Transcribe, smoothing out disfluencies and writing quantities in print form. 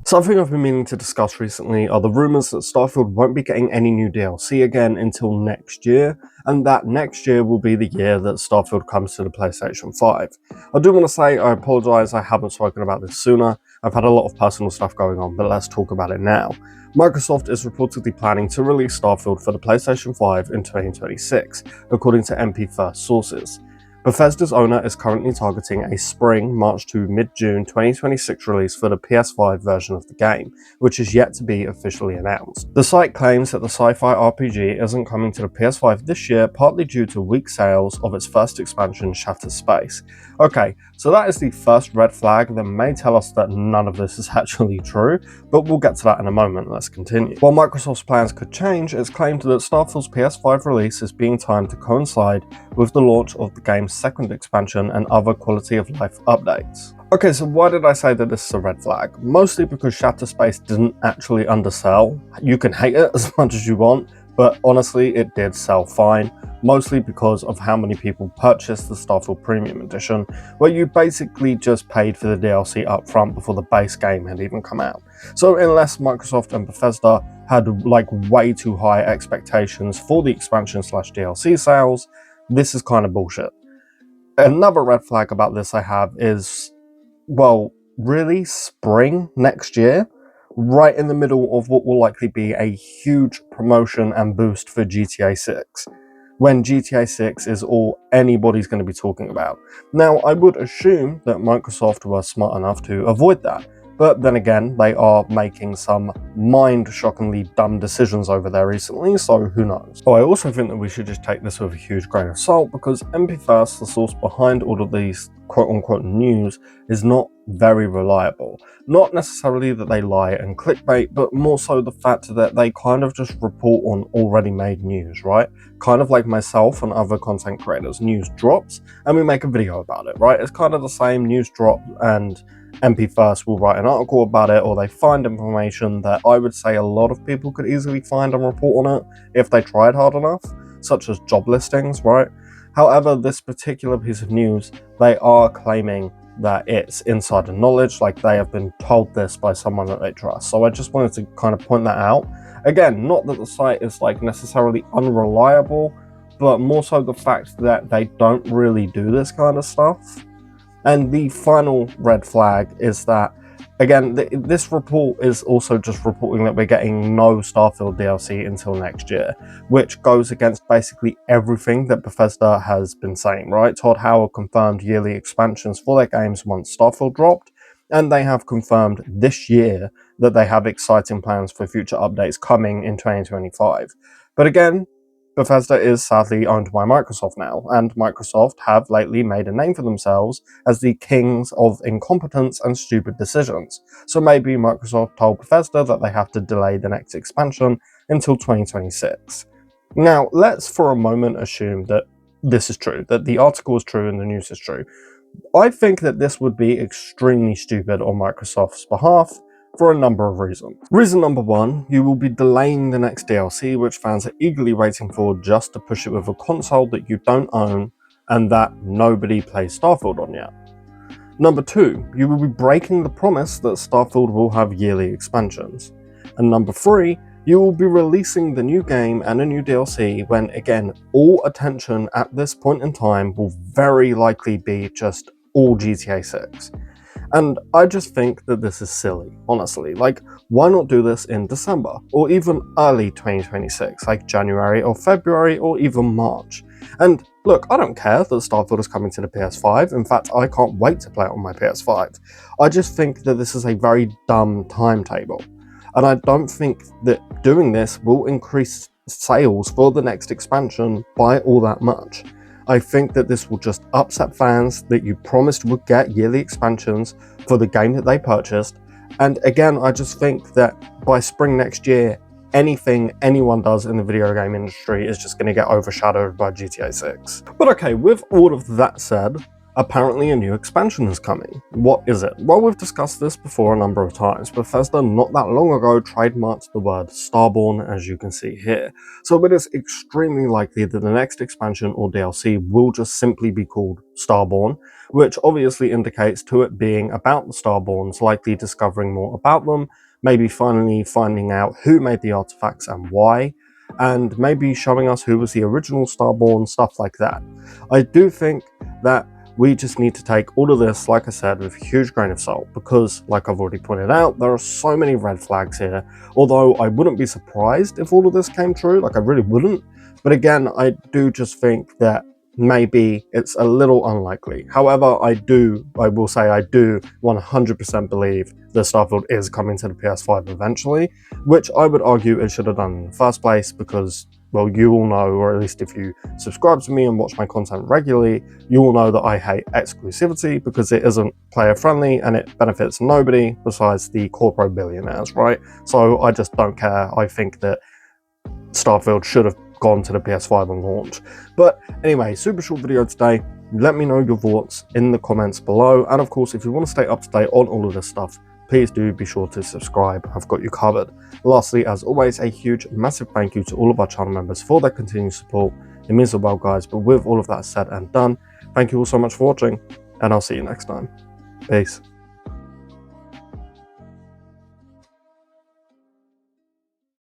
Something I've been meaning to discuss recently are the rumours that Starfield won't be getting any new DLC again until next year, and that next year will be the year that Starfield comes to the PlayStation 5. I do want to say I apologise I haven't spoken about this sooner. I've had a lot of personal stuff going on, but let's talk about it now. Microsoft is reportedly planning to release Starfield for the PlayStation 5 in 2026, according to MP First sources. Bethesda's owner is currently targeting a spring, March to mid-June 2026 release for the PS5 version of the game, which is yet to be officially announced. The site claims that the sci-fi RPG isn't coming to the PS5 this year, partly due to weak sales of its first expansion, Shattered Space. Okay, so that is the first red flag that may tell us that none of this is actually true, but we'll get to that in a moment. Let's continue. While Microsoft's plans could change, it's claimed that Starfield's PS5 release is being timed to coincide with the launch of the game's second expansion and other quality of life updates. Okay, so why did I say that this is a red flag? Mostly because Shattered Space didn't actually undersell. You can hate it as much as you want, but honestly it did sell fine, mostly because of how many people purchased the Starfield Premium Edition, where you basically just paid for the DLC up front before the base game had even come out. So unless Microsoft and Bethesda had like way too high expectations for the expansion/DLC sales, this is kind of bullshit. Another red flag about this I have is, well, really spring next year, right in the middle of what will likely be a huge promotion and boost for GTA 6, when GTA 6 is all anybody's going to be talking about. Now, I would assume that Microsoft were smart enough to avoid that, but then again, they are making some mind-shockingly dumb decisions over there recently, so who knows. Oh, I also think that we should just take this with a huge grain of salt, because MP First, the source behind all of these quote-unquote news, is not very reliable. Not necessarily that they lie and clickbait, but more so the fact that they kind of just report on already made news, right? Kind of like myself and other content creators. News drops, and we make a video about it, right? It's kind of the same. News drop, and MP First will write an article about it, or they find information that I would say a lot of people could easily find and report on it if they tried hard enough, such as job listings, right? However, this particular piece of news, they are claiming that it's insider knowledge, like they have been told this by someone that they trust. So I just wanted to kind of point that out. Again, not that the site is like necessarily unreliable, but more so the fact that they don't really do this kind of stuff. And the final red flag is that, again, this report is also just reporting that we're getting no Starfield DLC until next year, which goes against basically everything that Bethesda has been saying, right? Todd Howard confirmed yearly expansions for their games once Starfield dropped, and they have confirmed this year that they have exciting plans for future updates coming in 2025. But again, Bethesda is sadly owned by Microsoft now, and Microsoft have lately made a name for themselves as the kings of incompetence and stupid decisions. So maybe Microsoft told Bethesda that they have to delay the next expansion until 2026. Now, let's for a moment assume that this is true, that the article is true and the news is true. I think that this would be extremely stupid on Microsoft's behalf, for a number of reasons. Reason number one, you will be delaying the next DLC, which fans are eagerly waiting for, just to push it with a console that you don't own and that nobody plays Starfield on yet. Number two, you will be breaking the promise that Starfield will have yearly expansions. And number three, you will be releasing the new game and a new DLC when, again, all attention at this point in time will very likely be just all GTA 6. And I just think that this is silly, honestly. Like, why not do this in December? Or even early 2026, like January or February or even March? And look, I don't care that Starfield is coming to the PS5. In fact, I can't wait to play it on my PS5. I just think that this is a very dumb timetable. And I don't think that doing this will increase sales for the next expansion by all that much. I think that this will just upset fans that you promised would get yearly expansions for the game that they purchased. And again, I just think that by spring next year, anything anyone does in the video game industry is just going to get overshadowed by GTA 6. But okay, with all of that said, Apparently a new expansion is coming. What is it? Well, we've discussed this before a number of times. Bethesda not that long ago trademarked the word Starborn, as you can see here. So it is extremely likely that the next expansion or DLC will just simply be called Starborn, which obviously indicates to it being about the Starborns, likely discovering more about them, maybe finally finding out who made the artifacts and why, and maybe showing us who was the original Starborn, stuff like that. I do think that we just need to take all of this, like I said, with a huge grain of salt, because, like I've already pointed out, there are so many red flags here, although I wouldn't be surprised if all of this came true, like I really wouldn't, but again, I do just think that maybe it's a little unlikely. However, I will say I do 100% believe that Starfield is coming to the PS5 eventually, which I would argue it should have done in the first place because, well, you all know, or at least if you subscribe to me and watch my content regularly, you all know that I hate exclusivity because it isn't player friendly and it benefits nobody besides the corporate billionaires, right? So I just don't care. I think that Starfield should have gone to the PS5 on launch. But anyway, super short video today. Let me know your thoughts in the comments below. And of course, if you want to stay up to date on all of this stuff, please do be sure to subscribe. I've got you covered. Lastly, as always, a huge, massive thank you to all of our channel members for their continued support. It means the world, guys. But with all of that said and done, thank you all so much for watching, and I'll see you next time. Peace.